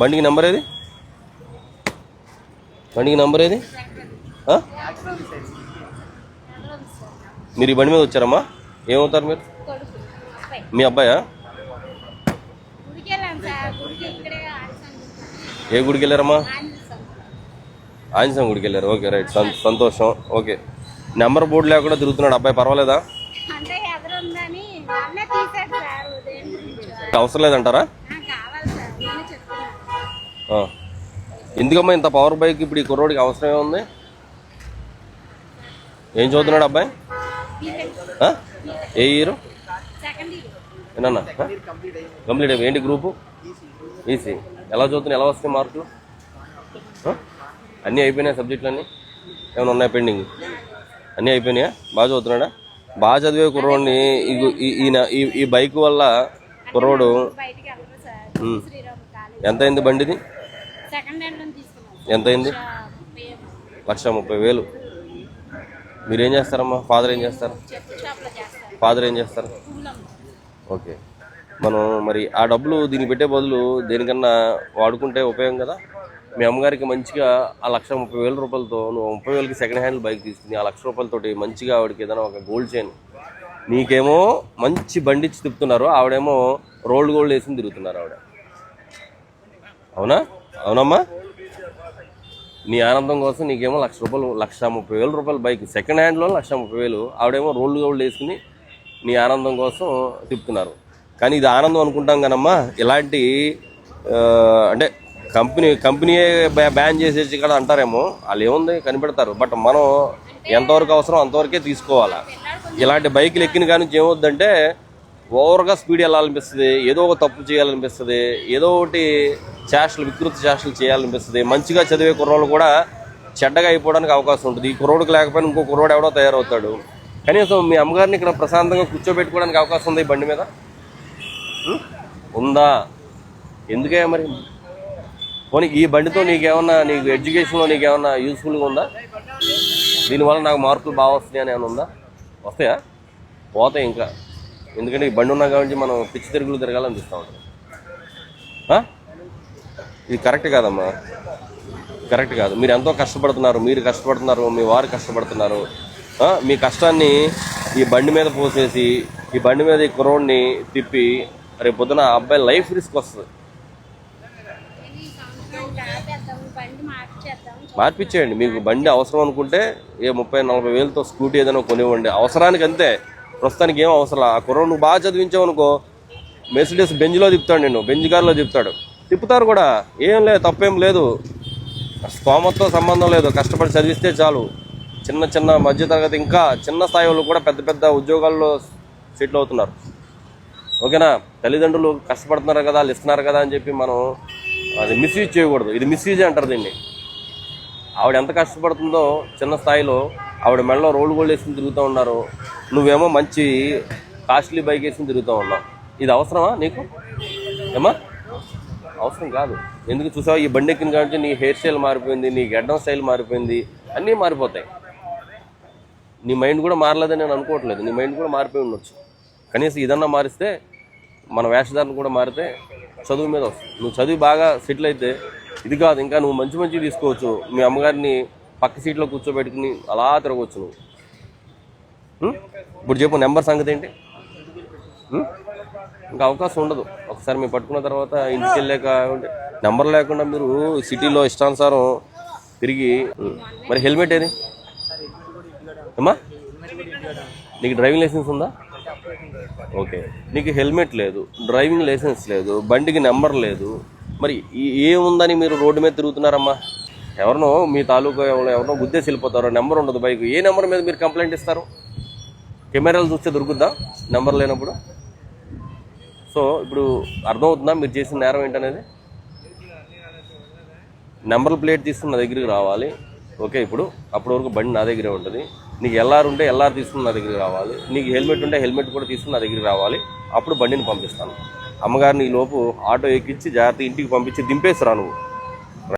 బండికి నెంబర్ ఏది? బండికి నెంబర్ ఏది? మీరు ఈ బండి మీద వచ్చారమ్మా? ఏమవుతారు మీరు? మీ అబ్బాయా? ఏ గుడికి వెళ్ళారమ్మా? ఆంజనేయ గుడికి వెళ్ళారు. ఓకే రైట్, సంతోషం. ఓకే, నెంబర్ బోర్డు లేకుండా తిరుగుతున్నాడు అబ్బాయి, పర్వాలేదా? అవసరం లేదంటారా? ఎందుకమ్మా ఇంత పవర్ బైక్ ఇప్పుడు ఈ కుర్రోడికి అవసరం ఏముంది? ఏం చదువుతున్నాడు అబ్బాయి? ఏ ఇయర్? ఏనన్నా కంప్లీట్ అయిపోయి ఏంటి గ్రూపు? ఈసీ. ఎలా చదువుతున్నాయి? ఎలా వస్తాయి మార్కులు? అన్నీ అయిపోయినాయి సబ్జెక్టులు అన్నీ? ఏమైనా ఉన్నాయి పెండింగ్? అన్నీ అయిపోయినాయా? బాగా చదువుతున్నాడా? బాగా చదివే కుర్రోడిని ఈ బైక్ వల్ల కుర్రోడు ఎంత అయింది బండిది? ఎంత అయింది? 1,30,000. మీరేం చేస్తారమ్మా? ఫాదర్ ఏం చేస్తారు? ఫాదర్ ఏం చేస్తారు? ఓకే, మనం మరి ఆ డబ్బులు దీనికి పెట్టే బదులు దేనికన్నా వాడుకుంటే ఉపయోగం కదా. మీ అమ్మగారికి మంచిగా ఆ 1,30,000 రూపాయలతో నువ్వు 30,000కి సెకండ్ హ్యాండ్ బైక్ తీసుకుని ఆ 1,00,000 రూపాయలతోటి మంచిగా ఆవిడకి ఏదైనా ఒక గోల్డ్ చైన్, నీకేమో మంచి బండి ఇచ్చి తిప్పుతున్నారు, ఆవిడేమో రోల్డ్ గోల్డ్ వేసి తిరుగుతున్నారు ఆవిడ. అవునా? అవునమ్మా. నీ ఆనందం కోసం నీకేమో 1,30,000 రూపాయల బైక్ సెకండ్ హ్యాండ్లో 1,30,000, ఆవిడేమో రోల్డ్ గోల్డ్ వేసుకుని నీ ఆనందం కోసం తిప్పుతున్నారు. కానీ ఇది ఆనందం అనుకుంటాం కానమ్మా, ఇలాంటి అంటే కంపెనీయే బ్యాన్ చేసేసి ఇక్కడ అంటారేమో, వాళ్ళు ఏముంది కనిపెడతారు. బట్ మనం ఎంతవరకు అవసరం అంతవరకే తీసుకోవాలా. ఇలాంటి బైకులు ఎక్కిన కానీ ఏమవుద్దంటే ఓవర్గా స్పీడ్ వెళ్ళాలనిపిస్తుంది, ఏదో ఒక తప్పు చేయాలనిపిస్తుంది, ఏదో ఒకటి వికృతి చేష్టలు చేయాలనిపిస్తుంది. మంచిగా చదివే కుర్రోళ్ళు కూడా చెడ్డగా అయిపోవడానికి అవకాశం ఉంటుంది. ఈ కుర్రోడికి లేకపోయినా ఇంకో కుర్రోడు ఎవడో తయారవుతాడు. కనీసం మీ అమ్మగారిని ఇక్కడ ప్రశాంతంగా కూర్చోబెట్టుకోవడానికి అవకాశం ఉంది ఈ బండి మీద ఉందా? ఎందుకే మరి? పోనీ ఈ బండితో నీకు ఎడ్యుకేషన్లో నీకేమన్నా యూస్ఫుల్గా ఉందా? దీనివల్ల నాకు మార్కులు బాగా వస్తాయి అని ఏమైనా ఉందా? వస్తాయా? పోతాయి ఇంకా. ఎందుకంటే ఈ బండి ఉన్నా కాబట్టి మనం పిచ్చి తిరుగులు తిరగాలనిపిస్తూ ఉంటుంది. ఇది కరెక్ట్ కాదమ్మా, కరెక్ట్ కాదు. మీరు ఎంతో కష్టపడుతున్నారు, మీ వారు కష్టపడుతున్నారు. మీ కష్టాన్ని ఈ బండి మీద పోసేసి ఈ బండి మీద ఈ కుర్రోడిని తిప్పి రేపు పొద్దున ఆ అబ్బాయి లైఫ్ రిస్క్ వస్తుంది. మార్పిచ్చేయండి. మీకు బండి అవసరం అనుకుంటే 30,000-40,000 వేలతో స్కూటీ ఏదైనా కొనివ్వండి, అవసరానికి అంతే. ప్రస్తుతానికి ఏం అవసరం. ఆ కుర్రోడు నువ్వు బాగా చదివించావు అనుకో, మెర్సిడెస్ బెంజ్లో తిప్పుతాడు, నేను బెంజ్ కార్లో తిప్పుతారు కూడా, ఏం లేదు, తప్పేం లేదు. స్తోమతతో సంబంధం లేదు, కష్టపడి చదివిస్తే చాలు. చిన్న మధ్యతరగతి ఇంకా చిన్న స్థాయి వాళ్ళు కూడా పెద్ద పెద్ద ఉద్యోగాల్లో సెటిల్ అవుతున్నారు. ఓకేనా? తల్లిదండ్రులు కష్టపడుతున్నారు కదా, వాళ్ళు ఇస్తున్నారు కదా అని చెప్పి మనం అది మిస్యూజ్ చేయకూడదు. ఇది మిస్యూజ్ అంటారు దీన్ని. ఆవిడ ఎంత కష్టపడుతుందో చిన్న స్థాయిలో, ఆవిడ మెడలో రోల్డ్ గోల్డ్ వేసుకుని తిరుగుతూ ఉన్నారు, నువ్వేమో మంచి కాస్ట్లీ బైక్ వేసుకుని తిరుగుతూ ఉన్నావు. ఇది అవసరమా నీకు? ఏమా అవసరం కాదు. ఎందుకు చూసావు? ఈ బండి ఎక్కిన కాబట్టి నీ హెయిర్ స్టైల్ మారిపోయింది, నీ గడ్డం స్టైల్ మారిపోయింది, అన్నీ మారిపోతాయి. నీ మైండ్ కూడా మారలేదని నేను అనుకోవట్లేదు, నీ మైండ్ కూడా మారిపోయి ఉండొచ్చు. కనీసం ఇదన్నా మారిస్తే, మన వేషధారణ కూడా మారితే చదువు మీద వస్తుంది. నువ్వు చదివి బాగా సెటిల్ అయితే ఇది కాదు, ఇంకా నువ్వు మంచి తీసుకోవచ్చు. మీ అమ్మగారిని పక్క సీట్లో కూర్చోబెట్టుకుని అలా తిరగవచ్చు నువ్వు. ఇప్పుడు చెప్పు, నెంబర్ సంగతి ఏంటి? ఇంకా అవకాశం ఉండదు. ఒకసారి మీరు పట్టుకున్న తర్వాత ఇంటికి వెళ్ళాక నెంబర్ లేకుండా మీరు సిటీలో ఇష్టానుసారం తిరిగి. మరి హెల్మెట్ ఏది అమ్మా? నీకు డ్రైవింగ్ లైసెన్స్ ఉందా? ఓకే, నీకు హెల్మెట్ లేదు, డ్రైవింగ్ లైసెన్స్ లేదు, బండికి నెంబర్ లేదు, మరి ఏముందని మీరు రోడ్డు మీద తిరుగుతున్నారమ్మా? ఎవరినో మీ తాలూకా ఎవరినో గుద్దేసి వెళ్ళిపోతారో, నెంబర్ ఉండదు బైక్. ఏ నెంబర్ మీద మీరు కంప్లైంట్ ఇస్తారు? కెమెరాలు చూస్తే దొరుకుద్దా నెంబర్ లేనప్పుడు? సో ఇప్పుడు అర్థమవుతుందా మీరు చేసిన నేరం ఏంటనేది? నెంబర్ ప్లేట్ తీసుకుని నా దగ్గరికి రావాలి. ఓకే, అప్పటి వరకు బండి నా దగ్గరే ఉంటుంది. నీకు ఎల్ఆర్ ఉంటే ఎల్ఆర్ తీసుకుని నా దగ్గరికి రావాలి. నీకు హెల్మెట్ ఉంటే హెల్మెట్ కూడా తీసుకుని నా దగ్గరికి రావాలి. అప్పుడు బండిని పంపిస్తాను. అమ్మగారిని ఈ లోపు ఆటో ఎక్కించి జాగ్రత్త ఇంటికి పంపించి దింపేసి రా నువ్వు.